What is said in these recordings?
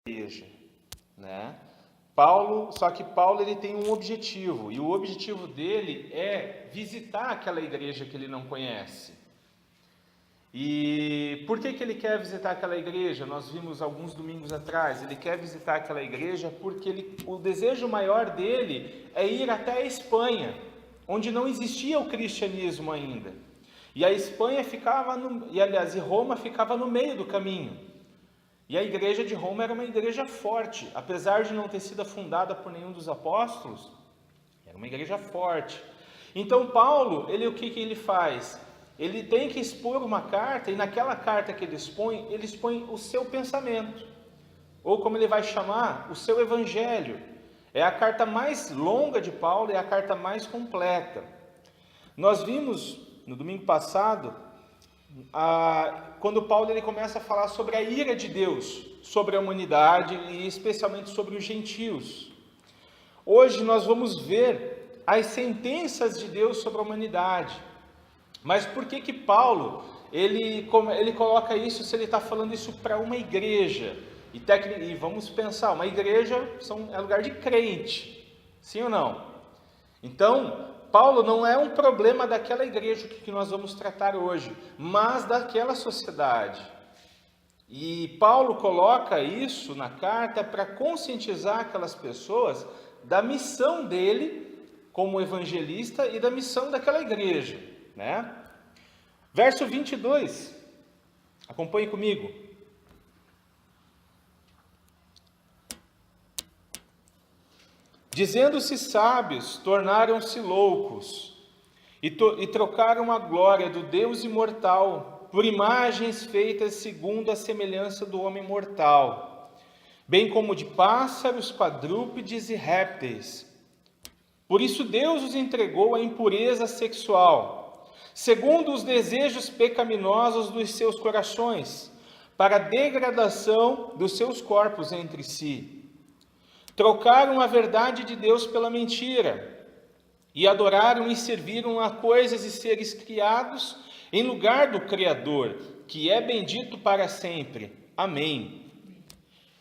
igreja, né? Só que Paulo ele tem um objetivo, e o objetivo dele é visitar aquela igreja que ele não conhece. E por que ele quer visitar aquela igreja? Nós vimos alguns domingos atrás, ele quer visitar aquela igreja porque o desejo maior dele é ir até a Espanha, onde não existia o cristianismo ainda. E a Espanha ficava, e Roma ficava no meio do caminho. E a igreja de Roma era uma igreja forte, apesar de não ter sido fundada por nenhum dos apóstolos, era uma igreja forte. Então Paulo, o que ele faz? Ele tem que expor uma carta, e naquela carta que ele expõe o seu pensamento, ou como ele vai chamar, o seu evangelho. É a carta mais longa de Paulo, é a carta mais completa. Nós vimos no domingo passado, quando Paulo ele começa a falar sobre a ira de Deus, sobre a humanidade e especialmente sobre os gentios. Hoje nós vamos ver as sentenças de Deus sobre a humanidade. Mas por que Paulo ele coloca isso se ele está falando isso para uma igreja? E vamos pensar, uma igreja é lugar de crente, sim ou não? Então, Paulo não é um problema daquela igreja que nós vamos tratar hoje, mas daquela sociedade. E Paulo coloca isso na carta para conscientizar aquelas pessoas da missão dele como evangelista e da missão daquela igreja, né? Verso 22, acompanhe comigo. Dizendo-se sábios, tornaram-se loucos, e trocaram a glória do Deus imortal por imagens feitas segundo a semelhança do homem mortal, bem como de pássaros, quadrúpedes e répteis. Por isso Deus os entregou à impureza sexual, segundo os desejos pecaminosos dos seus corações, para a degradação dos seus corpos entre si. Trocaram a verdade de Deus pela mentira, e adoraram e serviram a coisas e seres criados em lugar do Criador, que é bendito para sempre. Amém.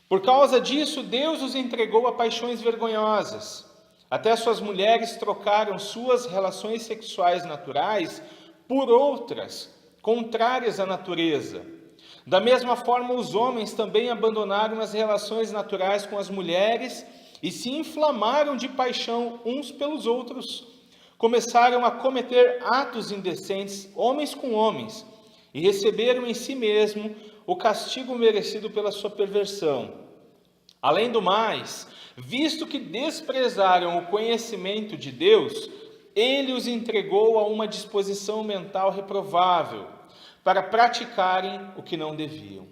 Por causa disso, Deus os entregou a paixões vergonhosas. Até suas mulheres trocaram suas relações sexuais naturais por outras, contrárias à natureza. Da mesma forma, os homens também abandonaram as relações naturais com as mulheres e se inflamaram de paixão uns pelos outros. Começaram a cometer atos indecentes, homens com homens, e receberam em si mesmo o castigo merecido pela sua perversão. Além do mais, visto que desprezaram o conhecimento de Deus, ele os entregou a uma disposição mental reprovável, para praticarem o que não deviam.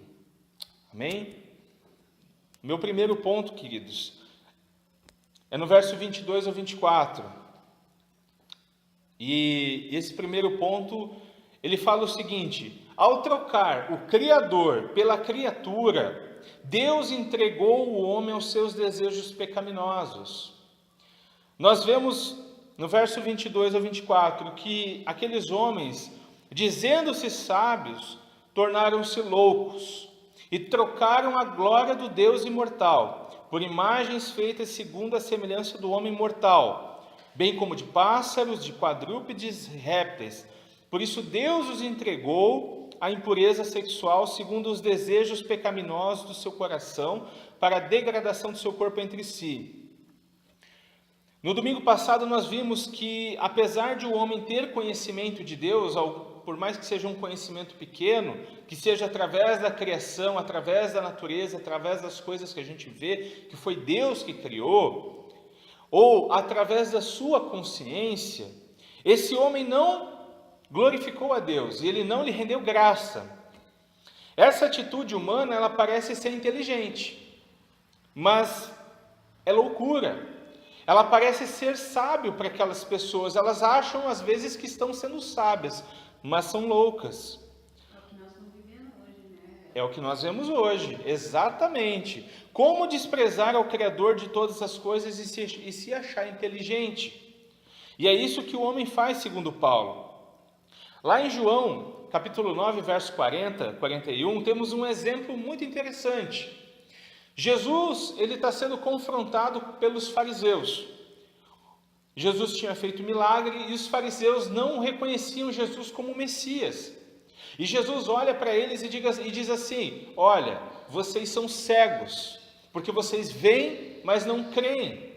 Amém? Meu primeiro ponto, queridos, é no verso 22 ao 24. E esse primeiro ponto, ele fala o seguinte: ao trocar o Criador pela criatura, Deus entregou o homem aos seus desejos pecaminosos. Nós vemos no verso 22 ao 24 que aqueles homens, dizendo-se sábios, tornaram-se loucos e trocaram a glória do Deus imortal por imagens feitas segundo a semelhança do homem mortal, bem como de pássaros, de quadrúpedes e répteis. Por isso Deus os entregou à impureza sexual segundo os desejos pecaminosos do seu coração, para a degradação do seu corpo entre si. No domingo passado nós vimos que, apesar de o homem ter conhecimento de Deus, por mais que seja um conhecimento pequeno, que seja através da criação, através da natureza, através das coisas que a gente vê, que foi Deus que criou, ou através da sua consciência, esse homem não glorificou a Deus e ele não lhe rendeu graça. Essa atitude humana, ela parece ser inteligente, mas é loucura. Ela parece ser sábio para aquelas pessoas, elas acham às vezes que estão sendo sábias, mas são loucas. É o que nós estamos vivendo hoje, né? É o que nós vemos hoje, exatamente. Como desprezar ao Criador de todas as coisas e se achar inteligente. E é isso que o homem faz, segundo Paulo. Lá em João, capítulo 9, verso 40, 41, temos um exemplo muito interessante. Jesus, ele está sendo confrontado pelos fariseus. Jesus tinha feito milagre e os fariseus não reconheciam Jesus como Messias. E Jesus olha para eles e diz assim: olha, vocês são cegos, porque vocês veem, mas não creem.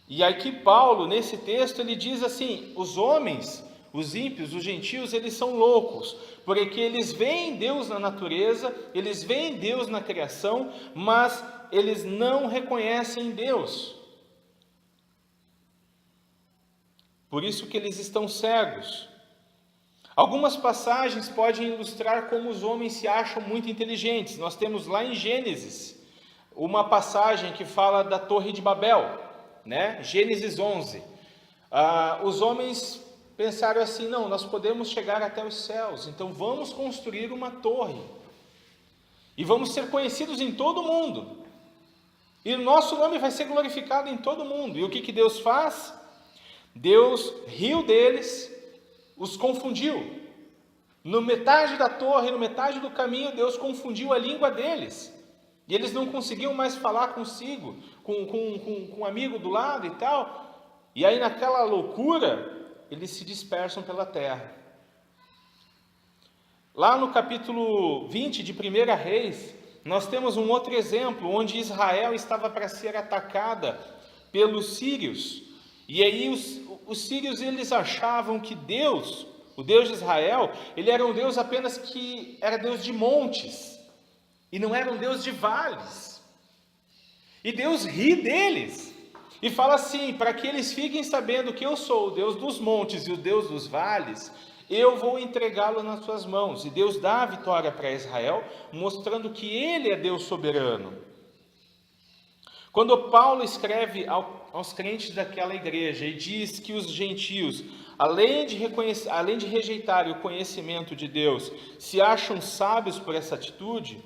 E aqui Paulo, nesse texto, ele diz assim: os homens, os ímpios, os gentios, eles são loucos, porque eles veem Deus na natureza, eles veem Deus na criação, mas eles não reconhecem Deus. Por isso que eles estão cegos. Algumas passagens podem ilustrar como os homens se acham muito inteligentes. Nós temos lá em Gênesis uma passagem que fala da Torre de Babel, né? Gênesis 11. Os homens pensaram assim: não, nós podemos chegar até os céus, então vamos construir uma torre e vamos ser conhecidos em todo o mundo, e o nosso nome vai ser glorificado em todo o mundo. E o que Deus faz? Deus riu deles, os confundiu. No metade da torre, no metade do caminho, Deus confundiu a língua deles. E eles não conseguiam mais falar consigo, com um amigo do lado e tal. E aí, naquela loucura, eles se dispersam pela terra. Lá no capítulo 20 de 1 Reis, nós temos um outro exemplo, onde Israel estava para ser atacada pelos sírios. E aí os sírios, eles achavam que Deus, o Deus de Israel, ele era um Deus apenas que era Deus de montes, e não era um Deus de vales. E Deus ri deles, e fala assim: para que eles fiquem sabendo que eu sou o Deus dos montes e o Deus dos vales, eu vou entregá-lo nas suas mãos. E Deus dá a vitória para Israel, mostrando que Ele é Deus soberano. Quando Paulo escreve aos crentes daquela igreja e diz que os gentios, além de rejeitarem o conhecimento de Deus, se acham sábios por essa atitude,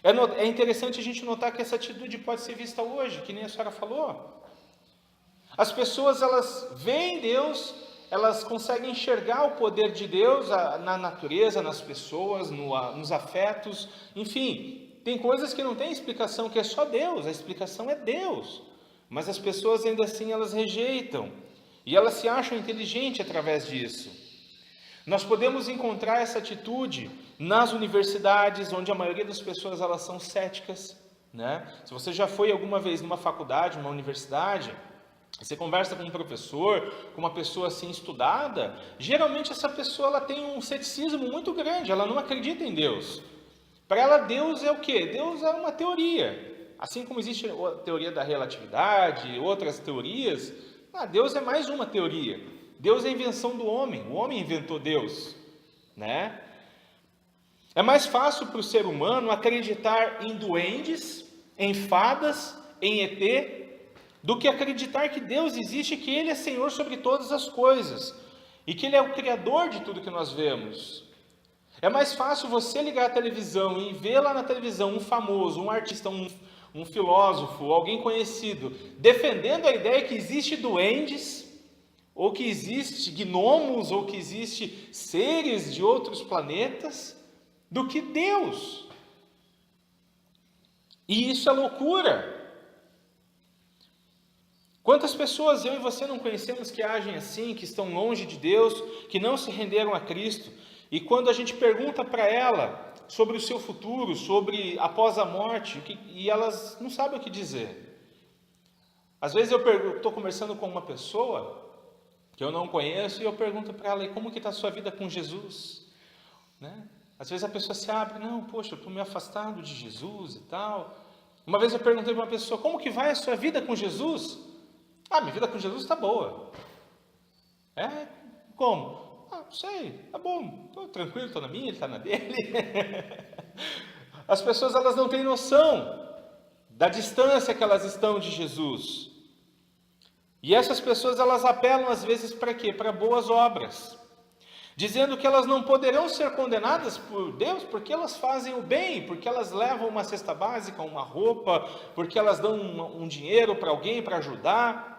é interessante a gente notar que essa atitude pode ser vista hoje, que nem a senhora falou. As pessoas, elas veem Deus, elas conseguem enxergar o poder de Deus na natureza, nas pessoas, nos afetos, enfim. Tem coisas que não tem explicação, que é só Deus, a explicação é Deus. Mas as pessoas ainda assim, elas rejeitam. E elas se acham inteligentes através disso. Nós podemos encontrar essa atitude nas universidades, onde a maioria das pessoas, elas são céticas, né? Se você já foi alguma vez numa faculdade, numa universidade, você conversa com um professor, com uma pessoa assim estudada, geralmente essa pessoa, ela tem um ceticismo muito grande, ela não acredita em Deus. Para ela, Deus é o quê? Deus é uma teoria. Assim como existe a teoria da relatividade, outras teorias, Deus é mais uma teoria. Deus é a invenção do homem, o homem inventou Deus, né? É mais fácil para o ser humano acreditar em duendes, em fadas, em ET, do que acreditar que Deus existe e que Ele é Senhor sobre todas as coisas, e que Ele é o Criador de tudo que nós vemos. É mais fácil você ligar a televisão e ver lá na televisão um famoso, um artista, um filósofo, alguém conhecido, defendendo a ideia que existe duendes, ou que existe gnomos, ou que existe seres de outros planetas, do que Deus. E isso é loucura. Quantas pessoas eu e você não conhecemos que agem assim, que estão longe de Deus, que não se renderam a Cristo, e quando a gente pergunta para ela sobre o seu futuro, sobre após a morte, e elas não sabem o que dizer. Às vezes eu estou conversando com uma pessoa que eu não conheço, e eu pergunto para ela: e como que está a sua vida com Jesus? Né? Às vezes a pessoa se abre: não, poxa, eu estou me afastando de Jesus e tal. Uma vez eu perguntei para uma pessoa: como que vai a sua vida com Jesus? Minha vida com Jesus está boa. Como? Não sei, tá bom, estou tranquilo, estou na minha, ele está na dele. As pessoas, elas não têm noção da distância que elas estão de Jesus. E essas pessoas, elas apelam às vezes para quê? Para boas obras, dizendo que elas não poderão ser condenadas por Deus porque elas fazem o bem, porque elas levam uma cesta básica, uma roupa, porque elas dão um dinheiro para alguém para ajudar,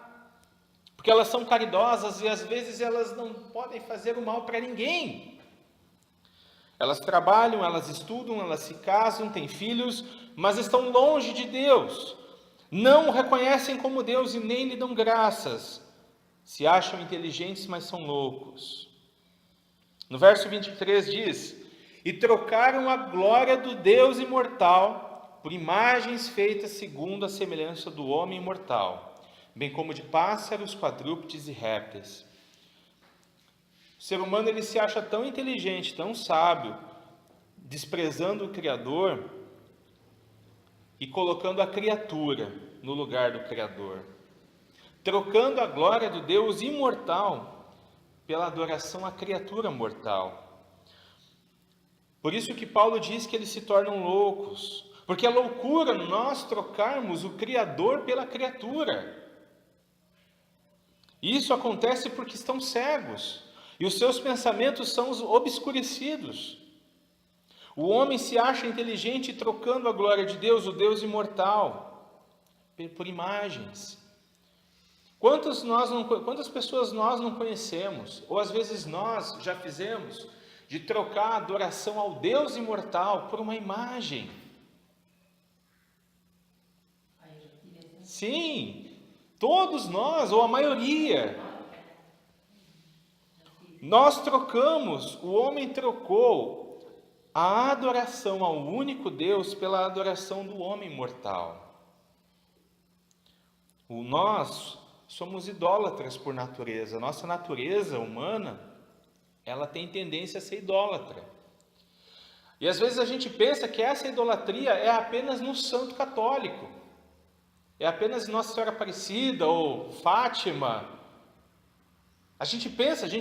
porque elas são caridosas e às vezes elas não podem fazer o mal para ninguém. Elas trabalham, elas estudam, elas se casam, têm filhos, mas estão longe de Deus. Não o reconhecem como Deus e nem lhe dão graças. Se acham inteligentes, mas são loucos. No verso 23 diz: e trocaram a glória do Deus imortal por imagens feitas segundo a semelhança do homem mortal, bem como de pássaros, quadrúpedes e répteis. O ser humano ele se acha tão inteligente, tão sábio, desprezando o Criador e colocando a criatura no lugar do Criador, trocando a glória do Deus imortal pela adoração à criatura mortal. Por isso que Paulo diz que eles se tornam loucos, porque é loucura nós trocarmos o Criador pela criatura. Isso acontece porque estão cegos e os seus pensamentos são obscurecidos. O homem se acha inteligente trocando a glória de Deus, o Deus imortal, por imagens. Quantas pessoas nós não conhecemos, ou às vezes nós já fizemos, de trocar a adoração ao Deus imortal por uma imagem? Sim, todos nós, ou a maioria. Nós trocamos, o homem trocou a adoração ao único Deus pela adoração do homem mortal. Nós somos idólatras por natureza. Nossa natureza humana, ela tem tendência a ser idólatra. E às vezes a gente pensa que essa idolatria é apenas no santo católico. É apenas Nossa Senhora Aparecida ou Fátima. A gente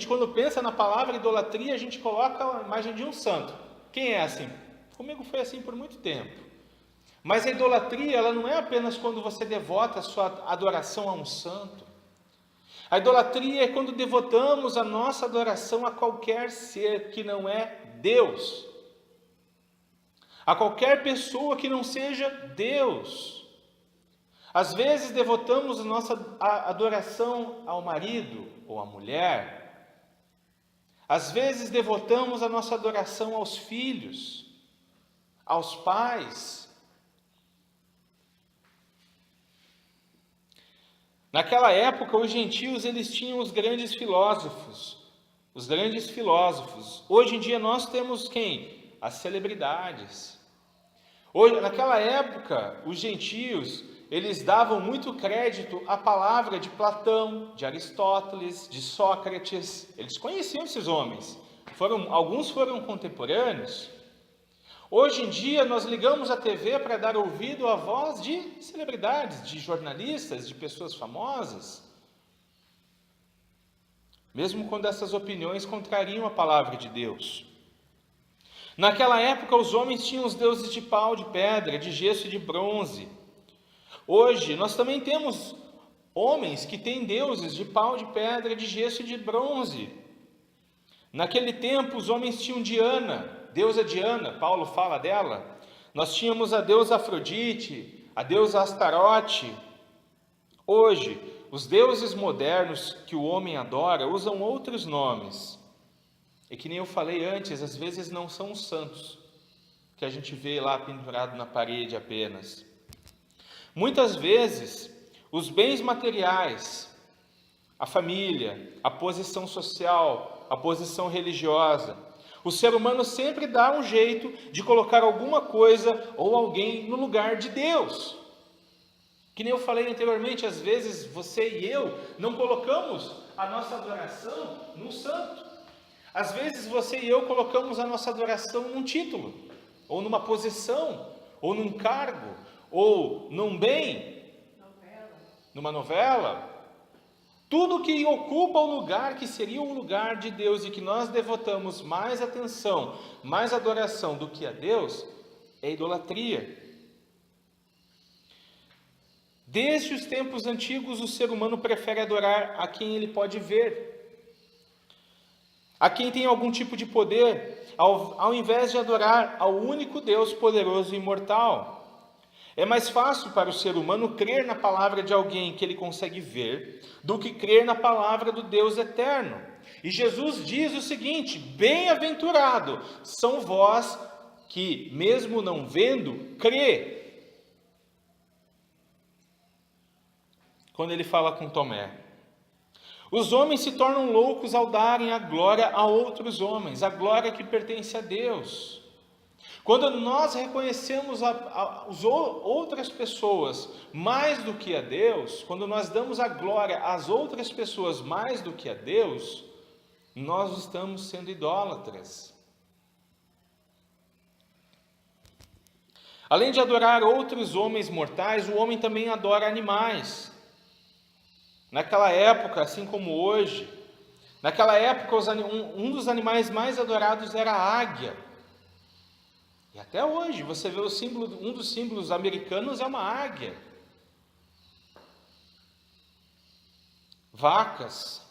quando pensa na palavra idolatria, a gente coloca a imagem de um santo. Quem é assim? Comigo foi assim por muito tempo. Mas a idolatria, ela não é apenas quando você devota a sua adoração a um santo. A idolatria é quando devotamos a nossa adoração a qualquer ser que não é Deus. A qualquer pessoa que não seja Deus. Às vezes devotamos a nossa adoração ao marido ou à mulher. Às vezes devotamos a nossa adoração aos filhos, aos pais. Naquela época, os gentios eles tinham os grandes filósofos. Hoje em dia nós temos quem? As celebridades. Naquela época, os gentios eles davam muito crédito à palavra de Platão, de Aristóteles, de Sócrates. Eles conheciam esses homens. Alguns foram contemporâneos. Hoje em dia, nós ligamos a TV para dar ouvido à voz de celebridades, de jornalistas, de pessoas famosas. Mesmo quando essas opiniões contrariam a palavra de Deus. Naquela época, os homens tinham os deuses de pau, de pedra, de gesso e de bronze. Hoje, nós também temos homens que têm deuses de pau, de pedra, de gesso e de bronze. Naquele tempo, os homens tinham Diana, deusa Diana, Paulo fala dela. Nós tínhamos a deusa Afrodite, a deusa Astarote. Hoje, os deuses modernos que o homem adora usam outros nomes. E que nem eu falei antes, às vezes não são os santos, que a gente vê lá pendurado na parede apenas. Muitas vezes, os bens materiais, a família, a posição social, a posição religiosa, o ser humano sempre dá um jeito de colocar alguma coisa ou alguém no lugar de Deus. Que nem eu falei anteriormente, às vezes você e eu não colocamos a nossa adoração num santo. Às vezes você e eu colocamos a nossa adoração num título, ou numa posição, ou num cargo, ou num bem, numa novela. Tudo que ocupa o lugar que seria o lugar de Deus e que nós devotamos mais atenção, mais adoração do que a Deus, é idolatria. Desde os tempos antigos, o ser humano prefere adorar a quem ele pode ver, a quem tem algum tipo de poder, ao invés de adorar ao único Deus poderoso e imortal. É mais fácil para o ser humano crer na palavra de alguém que ele consegue ver, do que crer na palavra do Deus eterno. E Jesus diz o seguinte: bem-aventurado são vós que, mesmo não vendo, crê. Quando ele fala com Tomé, os homens se tornam loucos ao darem a glória a outros homens, a glória que pertence a Deus. Quando nós reconhecemos as outras pessoas mais do que a Deus, quando nós damos a glória às outras pessoas mais do que a Deus, nós estamos sendo idólatras. Além de adorar outros homens mortais, o homem também adora animais. Naquela época, assim como hoje, naquela época um dos animais mais adorados era a águia. E até hoje, você vê um dos símbolos americanos é uma águia. Vacas,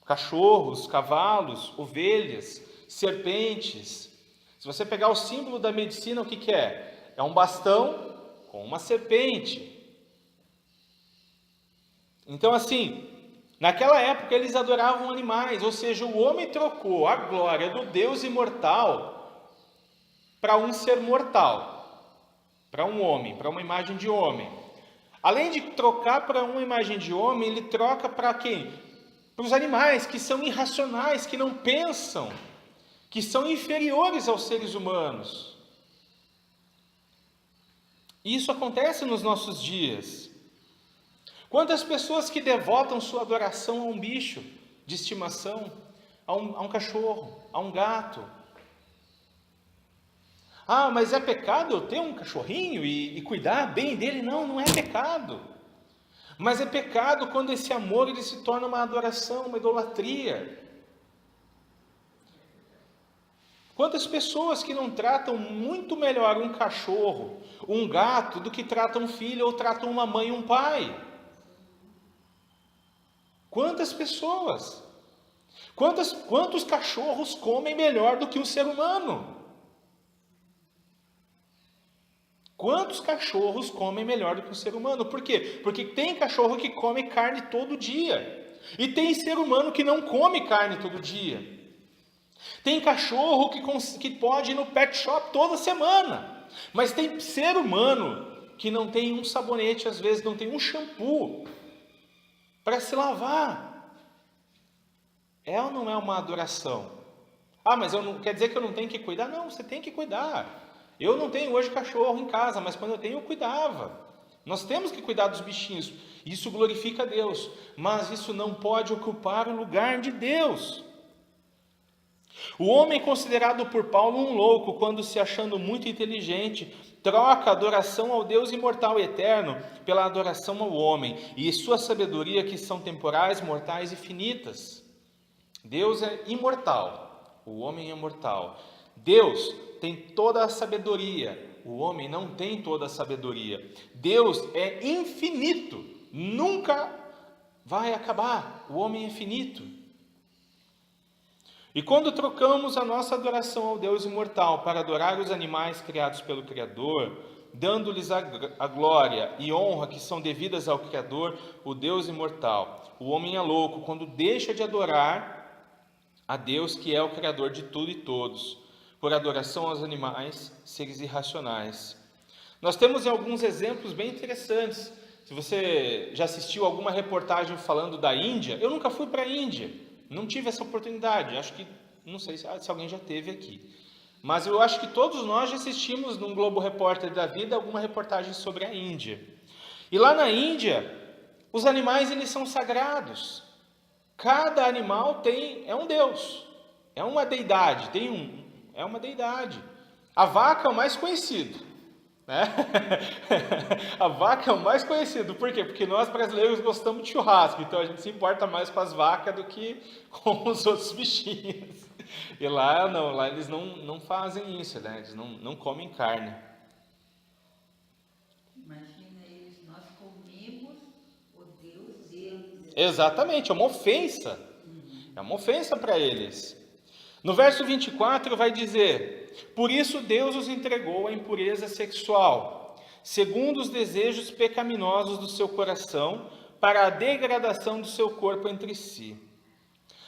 cachorros, cavalos, ovelhas, serpentes. Se você pegar o símbolo da medicina, o que é? É um bastão com uma serpente. Então, assim, naquela época eles adoravam animais, ou seja, o homem trocou a glória do Deus imortal para um ser mortal, para um homem, para uma imagem de homem. Além de trocar para uma imagem de homem, ele troca para quem? Para os animais que são irracionais, que não pensam, que são inferiores aos seres humanos. E isso acontece nos nossos dias. Quantas pessoas que devotam sua adoração a um bicho de estimação, a um cachorro, a um gato. Ah, mas é pecado eu ter um cachorrinho e cuidar bem dele? Não, não é pecado. Mas é pecado quando esse amor ele se torna uma adoração, uma idolatria. Quantas pessoas que não tratam muito melhor um cachorro, um gato, do que tratam um filho ou tratam uma mãe e um pai? Quantas pessoas? Quantos cachorros comem melhor do que o ser humano? Quantos cachorros comem melhor do que o ser humano? Por quê? Porque tem cachorro que come carne todo dia. E tem ser humano que não come carne todo dia. Tem cachorro que pode ir no pet shop toda semana. Mas tem ser humano que não tem um sabonete, às vezes não tem um shampoo para se lavar. É ou não é uma adoração? Ah, mas quer dizer que eu não tenho que cuidar? Não, você tem que cuidar. Eu não tenho hoje cachorro em casa, mas quando eu tenho, eu cuidava. Nós temos que cuidar dos bichinhos. Isso glorifica a Deus. Mas isso não pode ocupar o lugar de Deus. O homem considerado por Paulo um louco, quando se achando muito inteligente, troca a adoração ao Deus imortal e eterno pela adoração ao homem e sua sabedoria, que são temporais, mortais e finitas. Deus é imortal, o homem é mortal. Deus tem toda a sabedoria, o homem não tem toda a sabedoria. Deus é infinito, nunca vai acabar, o homem é finito. E quando trocamos a nossa adoração ao Deus imortal para adorar os animais criados pelo Criador, dando-lhes a glória e honra que são devidas ao Criador, o Deus imortal, o homem é louco quando deixa de adorar a Deus, que é o Criador de tudo e todos, por adoração aos animais, seres irracionais. Nós temos alguns exemplos bem interessantes. Se você já assistiu alguma reportagem falando da Índia, eu nunca fui para a Índia, não tive essa oportunidade, não sei se alguém já teve aqui. Mas eu acho que todos nós já assistimos num Globo Repórter da vida alguma reportagem sobre a Índia. E lá na Índia, os animais eles são sagrados. Cada animal é um deus, é uma deidade, é uma deidade. A vaca é o mais conhecido, né? A vaca é o mais conhecido. Por quê? Porque nós brasileiros gostamos de churrasco, então a gente se importa mais com as vacas do que com os outros bichinhos. E lá não, lá eles não fazem isso, né? Eles não comem carne. Imagina eles, nós comemos o Deus deles. Exatamente, é uma ofensa. É uma ofensa para eles. No verso 24 vai dizer: por isso Deus os entregou à impureza sexual, segundo os desejos pecaminosos do seu coração, para a degradação do seu corpo entre si.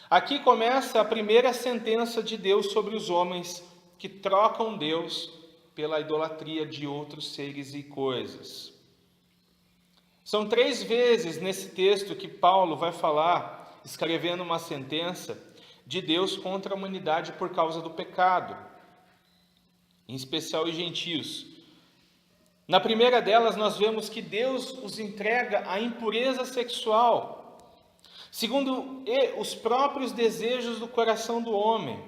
Aqui começa a primeira sentença de Deus sobre os homens que trocam Deus pela idolatria de outros seres e coisas. São 3 vezes nesse texto que Paulo vai falar, escrevendo uma sentença de Deus contra a humanidade por causa do pecado, em especial os gentios. Na primeira delas, nós vemos que Deus os entrega à impureza sexual, segundo os próprios desejos do coração do homem.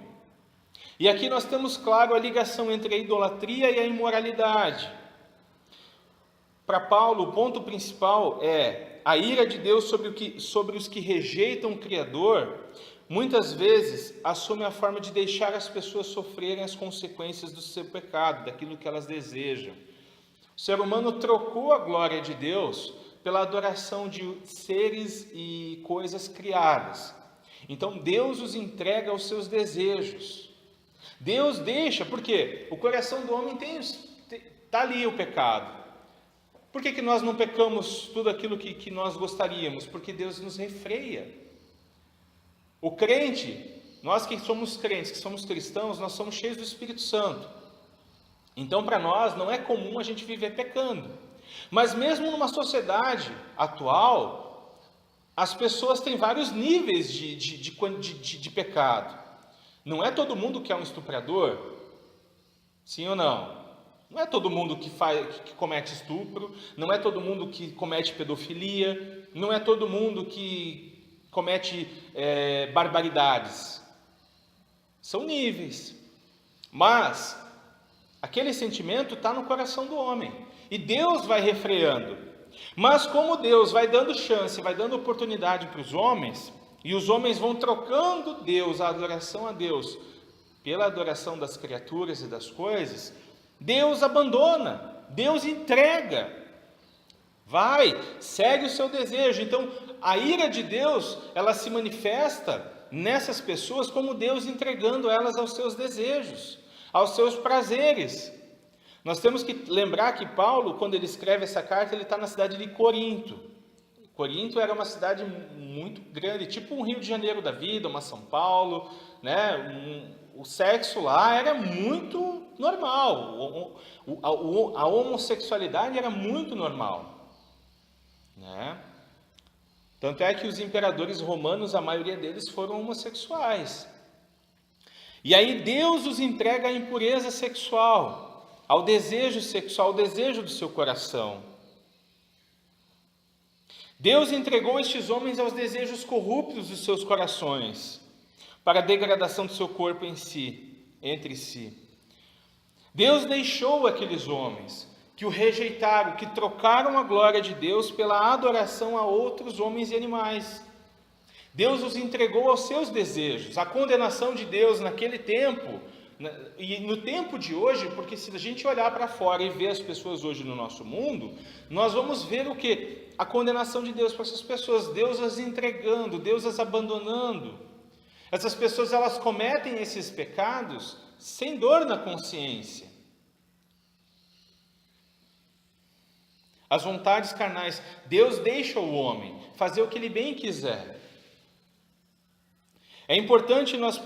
E aqui nós temos claro a ligação entre a idolatria e a imoralidade. Para Paulo, o ponto principal é a ira de Deus sobre os que rejeitam o Criador, muitas vezes assume a forma de deixar as pessoas sofrerem as consequências do seu pecado, daquilo que elas desejam. O ser humano trocou a glória de Deus pela adoração de seres e coisas criadas. Então Deus os entrega aos seus desejos. Deus deixa, porque o coração do homem está ali o pecado. Por que nós não pecamos tudo aquilo que nós gostaríamos? Porque Deus nos refreia. O crente, nós que somos crentes, que somos cristãos, nós somos cheios do Espírito Santo. Então, para nós, não é comum a gente viver pecando. Mas mesmo numa sociedade atual, as pessoas têm vários níveis de pecado. Não é todo mundo que é um estuprador? Sim ou não? Não é todo mundo que comete estupro, não é todo mundo que comete pedofilia, não é todo mundo que comete barbaridades. São níveis. Mas aquele sentimento está no coração do homem. E Deus vai refreando. Mas como Deus vai dando chance, vai dando oportunidade para os homens, e os homens vão trocando Deus, a adoração a Deus, pela adoração das criaturas e das coisas, Deus abandona, Deus entrega. Vai, segue o seu desejo. Então, a ira de Deus, ela se manifesta nessas pessoas como Deus entregando elas aos seus desejos, aos seus prazeres. Nós temos que lembrar que Paulo, quando ele escreve essa carta, ele está na cidade de Corinto. Corinto era uma cidade muito grande, tipo um Rio de Janeiro da vida, uma São Paulo, né? O sexo lá era muito normal, a homossexualidade era muito normal, né? Tanto é que os imperadores romanos, a maioria deles foram homossexuais. E aí Deus os entrega à impureza sexual, ao desejo sexual, ao desejo do seu coração. Deus entregou estes homens aos desejos corruptos dos seus corações, para a degradação do seu corpo entre si. Deus deixou aqueles homens que o rejeitaram, que trocaram a glória de Deus pela adoração a outros homens e animais. Deus os entregou aos seus desejos. A condenação de Deus naquele tempo, e no tempo de hoje, porque se a gente olhar para fora e ver as pessoas hoje no nosso mundo, nós vamos ver o quê? A condenação de Deus para essas pessoas, Deus as entregando, Deus as abandonando. Essas pessoas, elas cometem esses pecados sem dor na consciência. As vontades carnais, Deus deixa o homem fazer o que ele bem quiser. É importante nós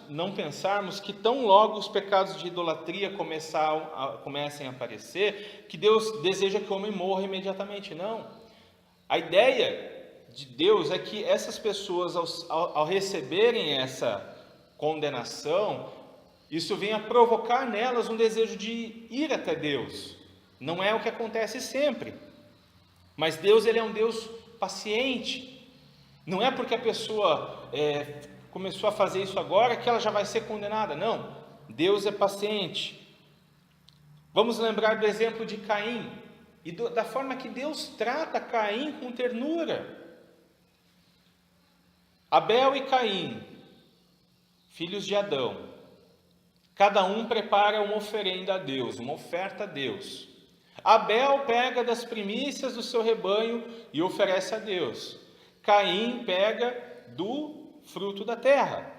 não pensarmos que tão logo os pecados de idolatria comecem a aparecer, que Deus deseja que o homem morra imediatamente. Não. A ideia de Deus é que essas pessoas, ao receberem essa condenação, isso venha provocar nelas um desejo de ir até Deus. Não é o que acontece sempre. Mas Deus, ele é um Deus paciente. Não é porque a pessoa começou a fazer isso agora que ela já vai ser condenada. Não, Deus é paciente. Vamos lembrar do exemplo de Caim e da forma que Deus trata Caim com ternura. Abel e Caim, filhos de Adão, cada um prepara uma oferenda a Deus, uma oferta a Deus. Abel pega das primícias do seu rebanho e oferece a Deus. Caim pega do fruto da terra.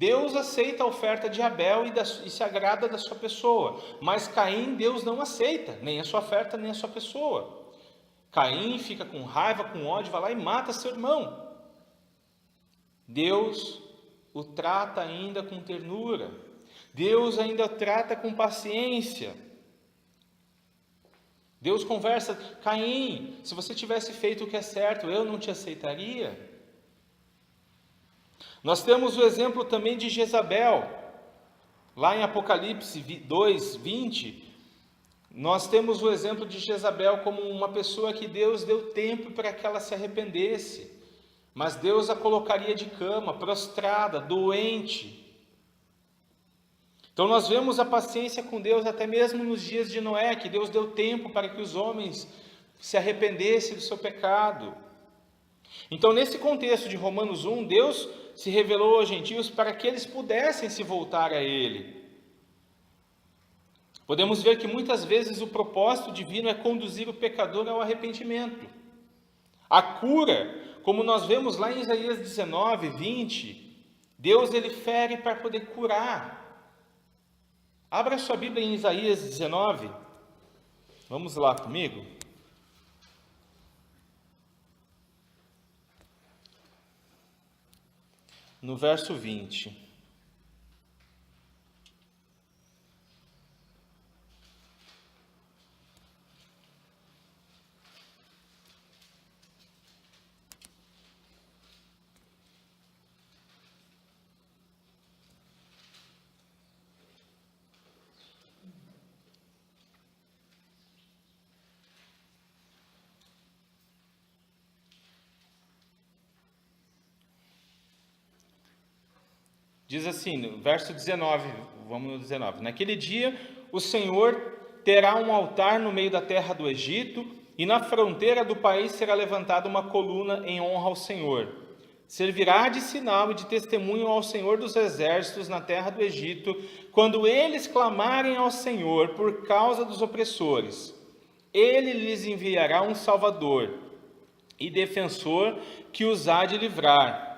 Deus aceita a oferta de Abel e se agrada da sua pessoa, mas Caim, Deus não aceita, nem a sua oferta, nem a sua pessoa. Caim fica com raiva, com ódio, vai lá e mata seu irmão. Deus o trata ainda com ternura, Deus ainda o trata com paciência. Deus conversa: Caim, se você tivesse feito o que é certo, eu não te aceitaria? Nós temos o exemplo também de Jezabel, lá em Apocalipse 2, 20, nós temos o exemplo de Jezabel como uma pessoa que Deus deu tempo para que ela se arrependesse, mas Deus a colocaria de cama, prostrada, doente. Então nós vemos a paciência com Deus até mesmo nos dias de Noé, que Deus deu tempo para que os homens se arrependessem do seu pecado. Então, nesse contexto de Romanos 1, Deus se revelou aos gentios para que eles pudessem se voltar a Ele. Podemos ver que muitas vezes o propósito divino é conduzir o pecador ao arrependimento. A cura, como nós vemos lá em Isaías 19, 20, Deus ele fere para poder curar. Abra sua Bíblia em Isaías 19, vamos lá comigo. No verso 20. Diz assim, no verso 19, vamos no 19. Naquele dia, o Senhor terá um altar no meio da terra do Egito, e na fronteira do país será levantada uma coluna em honra ao Senhor. Servirá de sinal e de testemunho ao Senhor dos exércitos na terra do Egito, quando eles clamarem ao Senhor por causa dos opressores. Ele lhes enviará um Salvador e defensor que os há de livrar.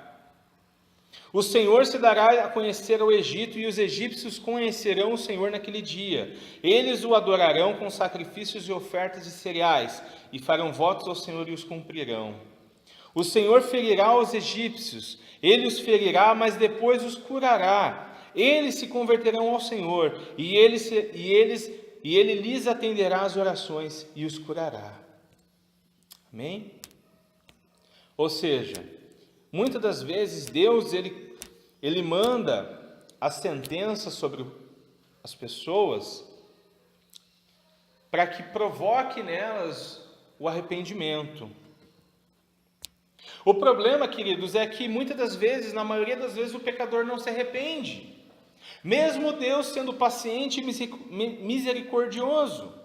O Senhor se dará a conhecer ao Egito, e os egípcios conhecerão o Senhor naquele dia. Eles o adorarão com sacrifícios e ofertas de cereais, e farão votos ao Senhor e os cumprirão. O Senhor ferirá os egípcios, ele os ferirá, mas depois os curará. Eles se converterão ao Senhor, e ele lhes atenderá as orações e os curará. Amém? Ou seja, muitas das vezes Deus ele manda a sentença sobre as pessoas para que provoque nelas o arrependimento. O problema, queridos, é que muitas das vezes, na maioria das vezes, o pecador não se arrepende, mesmo Deus sendo paciente e misericordioso.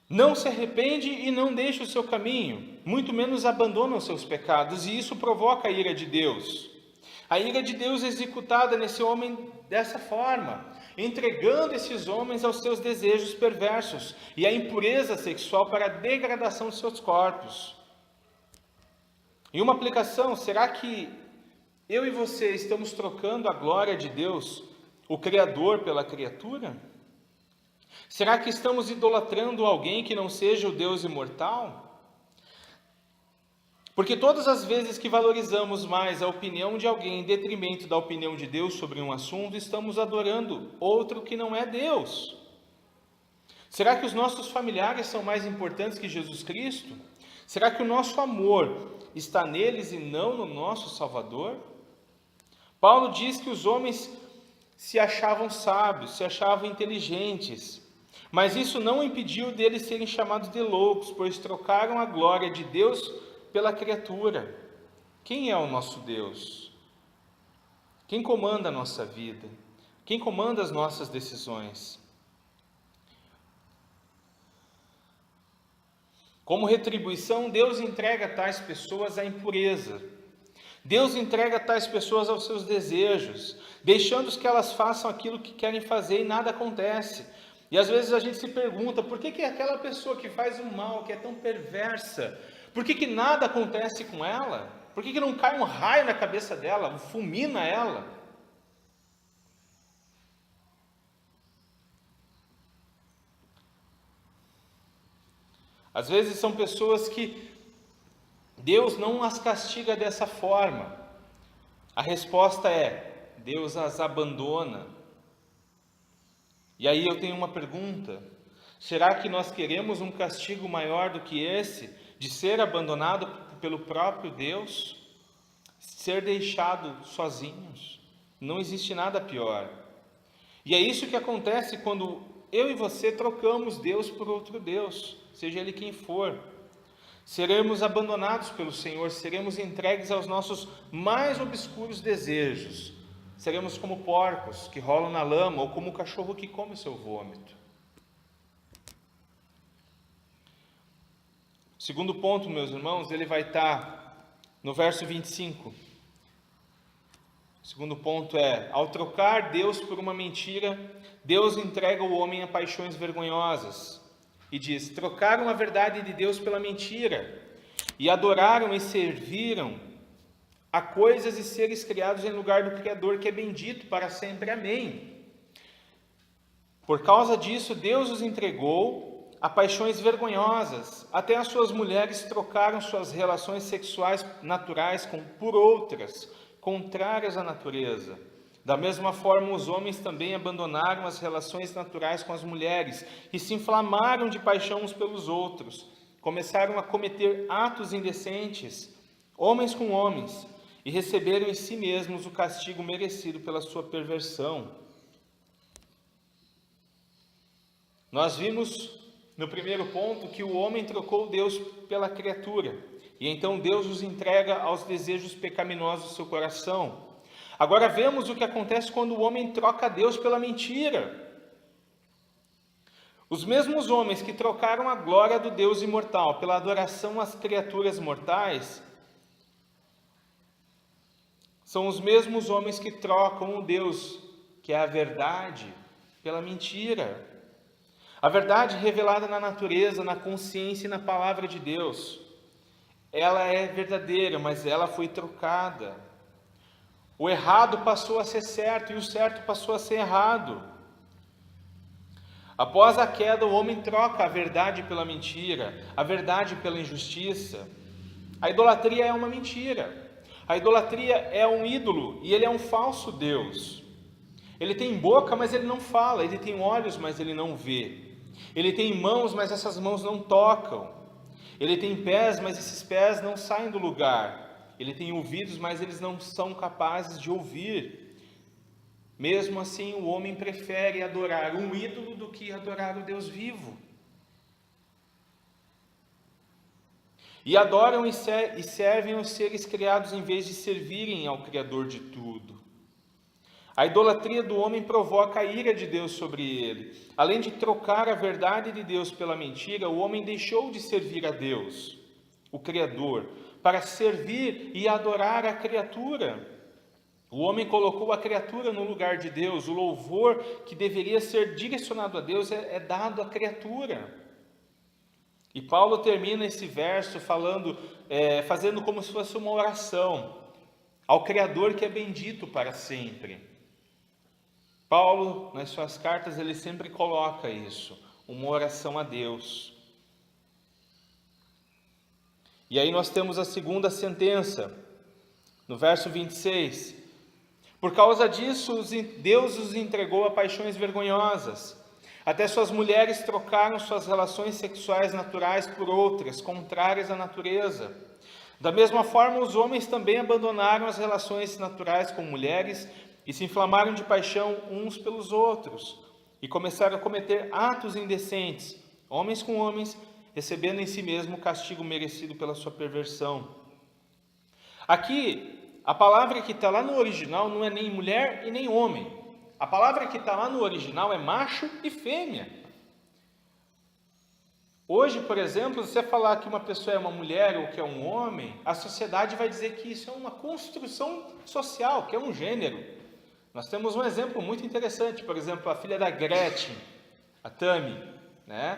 Não se arrepende e não deixa o seu caminho, muito menos abandona os seus pecados, e isso provoca a ira de Deus. A ira de Deus é executada nesse homem dessa forma, entregando esses homens aos seus desejos perversos e à impureza sexual para a degradação de seus corpos. E uma aplicação, será que eu e você estamos trocando a glória de Deus, o Criador, pela criatura? Será que estamos idolatrando alguém que não seja o Deus imortal? Porque todas as vezes que valorizamos mais a opinião de alguém em detrimento da opinião de Deus sobre um assunto, estamos adorando outro que não é Deus. Será que os nossos familiares são mais importantes que Jesus Cristo? Será que o nosso amor está neles e não no nosso Salvador? Paulo diz que os homens se achavam sábios, se achavam inteligentes, mas isso não impediu deles serem chamados de loucos, pois trocaram a glória de Deus pela criatura. Quem é o nosso Deus? Quem comanda a nossa vida? Quem comanda as nossas decisões? Como retribuição, Deus entrega tais pessoas à impureza. Deus entrega tais pessoas aos seus desejos, deixando que elas façam aquilo que querem fazer e nada acontece. E às vezes a gente se pergunta, por que aquela pessoa que faz o mal, que é tão perversa, por que nada acontece com ela? Por que não cai um raio na cabeça dela, fulmina ela? Às vezes são pessoas que Deus não as castiga dessa forma. A resposta é: Deus as abandona. E aí eu tenho uma pergunta: será que nós queremos um castigo maior do que esse, de ser abandonado pelo próprio Deus? Ser deixado sozinhos? Não existe nada pior. E é isso que acontece quando eu e você trocamos Deus por outro Deus, seja Ele quem for. Seremos abandonados pelo Senhor, seremos entregues aos nossos mais obscuros desejos. Seremos como porcos que rolam na lama, ou como o cachorro que come o seu vômito. O segundo ponto, meus irmãos, ele vai estar no verso 25. O segundo ponto é: ao trocar Deus por uma mentira, Deus entrega o homem a paixões vergonhosas. E diz: trocaram a verdade de Deus pela mentira, e adoraram e serviram a coisas e seres criados em lugar do Criador, que é bendito para sempre. Amém. Por causa disso, Deus os entregou a paixões vergonhosas. Até as suas mulheres trocaram suas relações sexuais naturais por outras, contrárias à natureza. Da mesma forma, os homens também abandonaram as relações naturais com as mulheres e se inflamaram de paixão uns pelos outros. Começaram a cometer atos indecentes, homens com homens, e receberam em si mesmos o castigo merecido pela sua perversão. Nós vimos no primeiro ponto que o homem trocou Deus pela criatura, e então Deus os entrega aos desejos pecaminosos do seu coração. Agora vemos o que acontece quando o homem troca Deus pela mentira. Os mesmos homens que trocaram a glória do Deus imortal pela adoração às criaturas mortais, são os mesmos homens que trocam o Deus, que é a verdade, pela mentira. A verdade revelada na natureza, na consciência e na palavra de Deus, ela é verdadeira, mas ela foi trocada. O errado passou a ser certo e o certo passou a ser errado. Após a queda, o homem troca a verdade pela mentira, a verdade pela injustiça. A idolatria é uma mentira. A idolatria é um ídolo e ele é um falso Deus. Ele tem boca, mas ele não fala. Ele tem olhos, mas ele não vê. Ele tem mãos, mas essas mãos não tocam. Ele tem pés, mas esses pés não saem do lugar. Ele tem ouvidos, mas eles não são capazes de ouvir. Mesmo assim, o homem prefere adorar um ídolo do que adorar o Deus vivo. E adoram e servem os seres criados em vez de servirem ao Criador de tudo. A idolatria do homem provoca a ira de Deus sobre ele. Além de trocar a verdade de Deus pela mentira, o homem deixou de servir a Deus, o Criador, para servir e adorar a criatura. O homem colocou a criatura no lugar de Deus. O louvor que deveria ser direcionado a Deus é dado à criatura. E Paulo termina esse verso fazendo como se fosse uma oração ao Criador, que é bendito para sempre. Paulo, nas suas cartas, ele sempre coloca isso, uma oração a Deus. E aí nós temos a segunda sentença, no verso 26. Por causa disso, Deus os entregou a paixões vergonhosas. Até suas mulheres trocaram suas relações sexuais naturais por outras, contrárias à natureza. Da mesma forma, os homens também abandonaram as relações naturais com mulheres e se inflamaram de paixão uns pelos outros, e começaram a cometer atos indecentes, homens com homens, recebendo em si mesmo o castigo merecido pela sua perversão. Aqui, a palavra que está lá no original não é nem mulher e nem homem. A palavra que está lá no original é macho e fêmea. Hoje, por exemplo, se você falar que uma pessoa é uma mulher ou que é um homem, a sociedade vai dizer que isso é uma construção social, que é um gênero. Nós temos um exemplo muito interessante, por exemplo, a filha da Gretchen, a Tammy, né?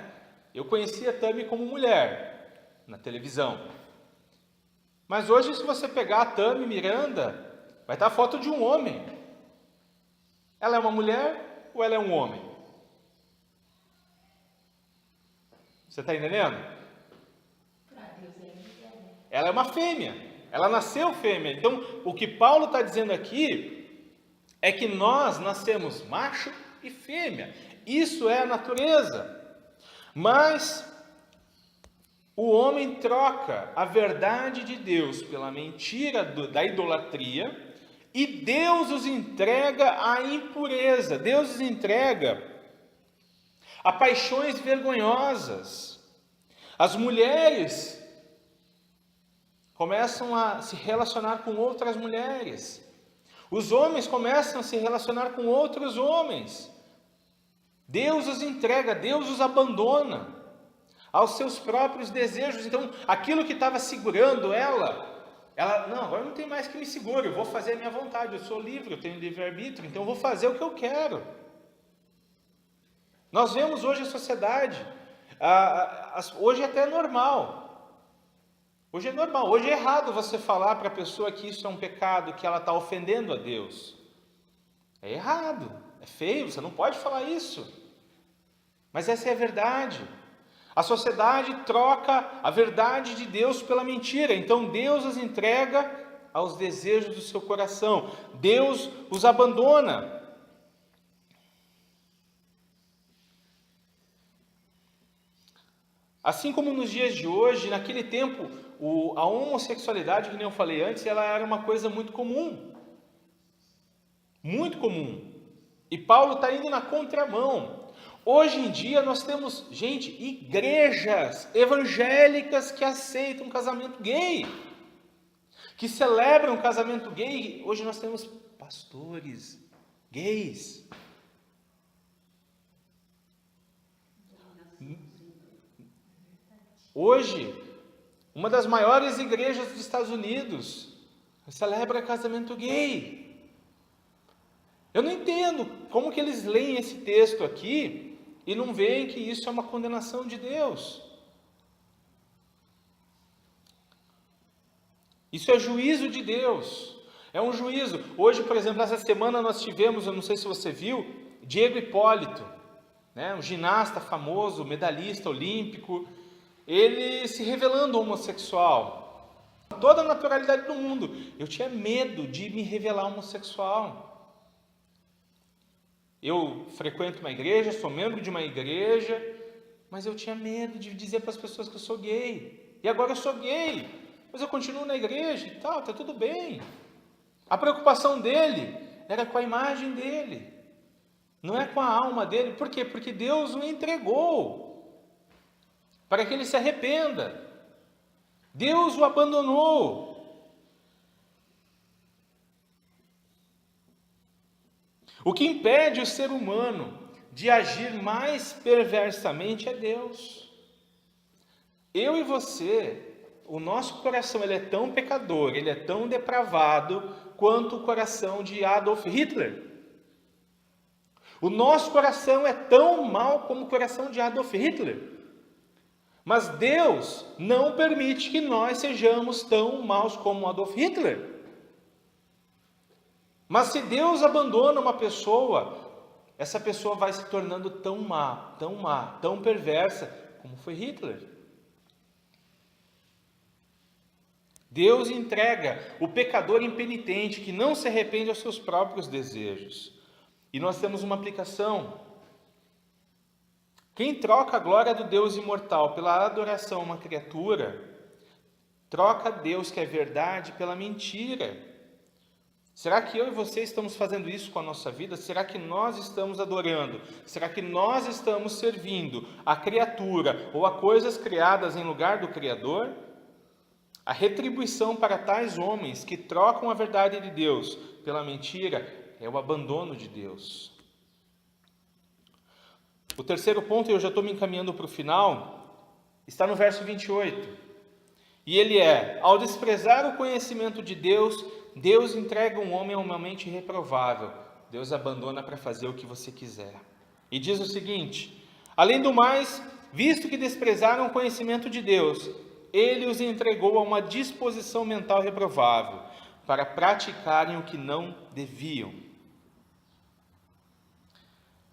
Eu conheci a Tammy como mulher na televisão. Mas hoje, se você pegar a Tammy Miranda, vai estar a foto de um homem. Ela é uma mulher ou ela é um homem? Você está entendendo? ela é uma fêmea, ela nasceu fêmea. Então, o que Paulo está dizendo aqui é que nós nascemos macho e fêmea. Isso é a natureza. Mas o homem troca a verdade de Deus pela mentira da idolatria, e Deus os entrega à impureza, Deus os entrega a paixões vergonhosas. As mulheres começam a se relacionar com outras mulheres, os homens começam a se relacionar com outros homens. Deus os entrega, Deus os abandona aos seus próprios desejos. Então, aquilo que estava segurando ela, não, agora não tem mais que me segure, eu vou fazer a minha vontade, eu sou livre, eu tenho livre-arbítrio, então eu vou fazer o que eu quero. Nós vemos hoje a sociedade, hoje até é normal, hoje é errado você falar para a pessoa que isso é um pecado, que ela está ofendendo a Deus. É errado, é feio, você não pode falar isso, mas essa é a verdade. A sociedade troca a verdade de Deus pela mentira. Então Deus os entrega aos desejos do seu coração. Deus os abandona. Assim como nos dias de hoje, naquele tempo, a homossexualidade, que nem eu falei antes, ela era uma coisa muito comum. Muito comum. E Paulo está indo na contramão. Hoje em dia nós temos, gente, igrejas evangélicas que aceitam casamento gay, que celebram casamento gay. Hoje nós temos pastores gays. Hoje, uma das maiores igrejas dos Estados Unidos celebra casamento gay. Eu não entendo como que eles leem esse texto aqui e não veem que isso é uma condenação de Deus. Isso é juízo de Deus. É um juízo. Hoje, por exemplo, essa semana nós tivemos, eu não sei se você viu, Diego Hipólito, né, um ginasta famoso, medalhista olímpico, ele se revelando homossexual. Toda a naturalidade do mundo. Eu tinha medo de me revelar homossexual. Eu frequento uma igreja, sou membro de uma igreja, mas eu tinha medo de dizer para as pessoas que eu sou gay. E agora eu sou gay, mas eu continuo na igreja e tal, está tudo bem. A preocupação dele era com a imagem dele, não é com a alma dele. Por quê? Porque Deus o entregou para que ele se arrependa. Deus o abandonou. O que impede o ser humano de agir mais perversamente é Deus. Eu e você, o nosso coração ele é tão pecador, ele é tão depravado quanto o coração de Adolf Hitler. O nosso coração é tão mau como o coração de Adolf Hitler. Mas Deus não permite que nós sejamos tão maus como Adolf Hitler. Mas se Deus abandona uma pessoa, essa pessoa vai se tornando tão má, tão perversa, como foi Hitler. Deus entrega o pecador impenitente, que não se arrepende aos seus próprios desejos. E nós temos uma aplicação. Quem troca a glória do Deus imortal pela adoração a uma criatura, troca Deus, que é verdade, pela mentira. Será que eu e você estamos fazendo isso com a nossa vida? Será que nós estamos adorando? Será que nós estamos servindo a criatura ou a coisas criadas em lugar do Criador? A retribuição para tais homens que trocam a verdade de Deus pela mentira é o abandono de Deus. O terceiro ponto, e eu já estou me encaminhando para o final, está no verso 28. E ele é: ao desprezar o conhecimento de Deus, Deus entrega um homem a uma mente reprovável. Deus abandona para fazer o que você quiser. E diz o seguinte: além do mais, visto que desprezaram o conhecimento de Deus, Ele os entregou a uma disposição mental reprovável, para praticarem o que não deviam.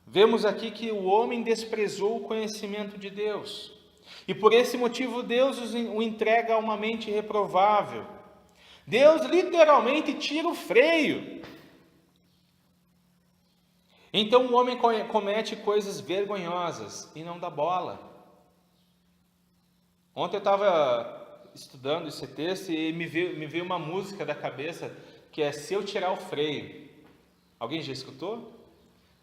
Vemos aqui que o homem desprezou o conhecimento de Deus. E por esse motivo Deus o entrega a uma mente reprovável. Deus literalmente tira o freio. Então o homem comete coisas vergonhosas e não dá bola. Ontem eu estava estudando esse texto e me veio uma música da cabeça que é Se Eu Tirar o Freio. Alguém já escutou?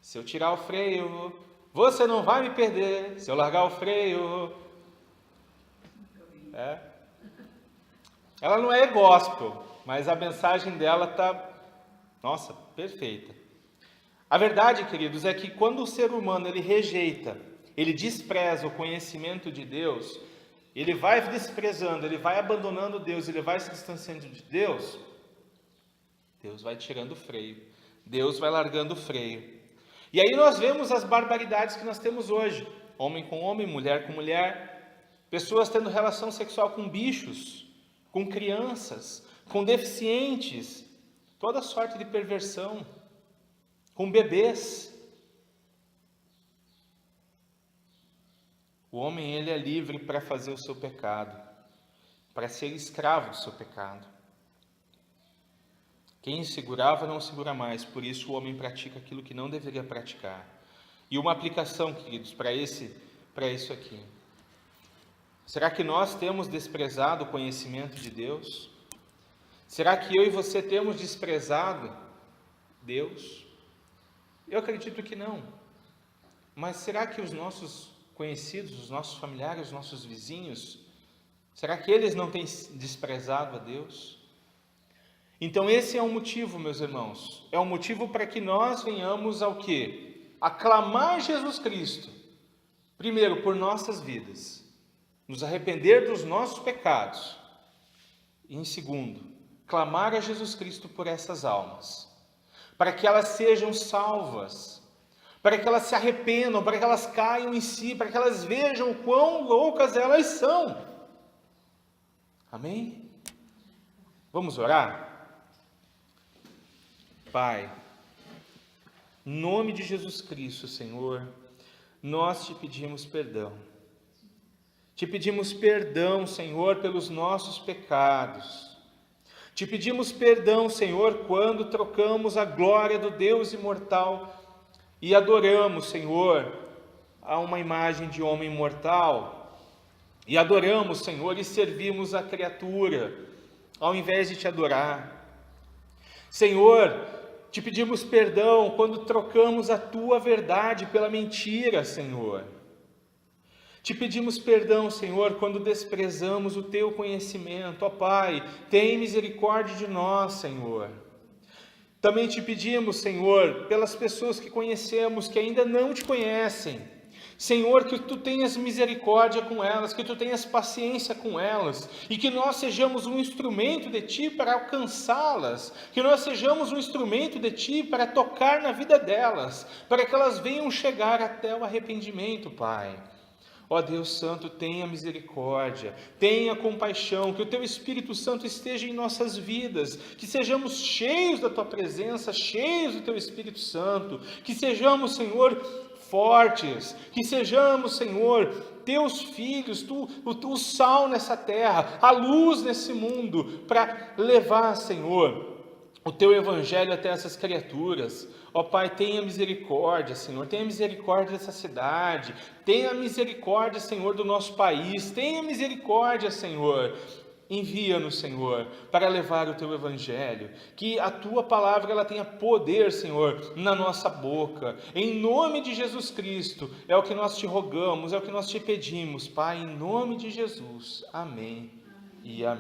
Se eu tirar o freio, você não vai me perder. Se eu largar o freio... Ela não é gospel, mas a mensagem dela está, nossa, perfeita. A verdade, queridos, é que quando o ser humano ele rejeita, ele despreza o conhecimento de Deus, ele vai desprezando, ele vai abandonando Deus, ele vai se distanciando de Deus, Deus vai tirando o freio, Deus vai largando o freio. E aí nós vemos as barbaridades que nós temos hoje, homem com homem, mulher com mulher, pessoas tendo relação sexual com bichos, com crianças, com deficientes, toda sorte de perversão, com bebês. O homem, ele é livre para fazer o seu pecado, para ser escravo do seu pecado. Quem segurava não segura mais, por isso o homem pratica aquilo que não deveria praticar. E uma aplicação, queridos, para isso aqui. Será que nós temos desprezado o conhecimento de Deus? Será que eu e você temos desprezado Deus? Eu acredito que não. Mas será que os nossos conhecidos, os nossos familiares, os nossos vizinhos, será que eles não têm desprezado a Deus? Então esse é um motivo, meus irmãos, é um motivo para que nós venhamos ao quê? Aclamar Jesus Cristo, primeiro por nossas vidas, nos arrepender dos nossos pecados, e em segundo, clamar a Jesus Cristo por essas almas, para que elas sejam salvas, para que elas se arrependam, para que elas caiam em si, para que elas vejam o quão loucas elas são. Amém? Vamos orar? Pai, em nome de Jesus Cristo, Senhor, nós te pedimos perdão. Te pedimos perdão, Senhor, pelos nossos pecados. Te pedimos perdão, Senhor, quando trocamos a glória do Deus imortal e adoramos, Senhor, a uma imagem de homem mortal. E adoramos, Senhor, e servimos a criatura, ao invés de te adorar. Senhor, te pedimos perdão quando trocamos a tua verdade pela mentira, Senhor. Te pedimos perdão, Senhor, quando desprezamos o teu conhecimento. Ó Pai, tem misericórdia de nós, Senhor. Também te pedimos, Senhor, pelas pessoas que conhecemos, que ainda não te conhecem. Senhor, que tu tenhas misericórdia com elas, que tu tenhas paciência com elas, e que nós sejamos um instrumento de ti para alcançá-las, que nós sejamos um instrumento de ti para tocar na vida delas, para que elas venham chegar até o arrependimento, Pai. Ó Deus Santo, tenha misericórdia, tenha compaixão, que o Teu Espírito Santo esteja em nossas vidas, que sejamos cheios da Tua presença, cheios do Teu Espírito Santo, que sejamos, Senhor, fortes, que sejamos, Senhor, Teus filhos, o sal nessa terra, a luz nesse mundo, para levar, Senhor, o Teu Evangelho até essas criaturas. Ó Pai, tenha misericórdia, Senhor, tenha misericórdia dessa cidade, tenha misericórdia, Senhor, do nosso país, tenha misericórdia, Senhor. Envia-nos, Senhor, para levar o Teu Evangelho, que a Tua palavra ela tenha poder, Senhor, na nossa boca. Em nome de Jesus Cristo, é o que nós te rogamos, é o que nós te pedimos, Pai, em nome de Jesus. Amém e amém.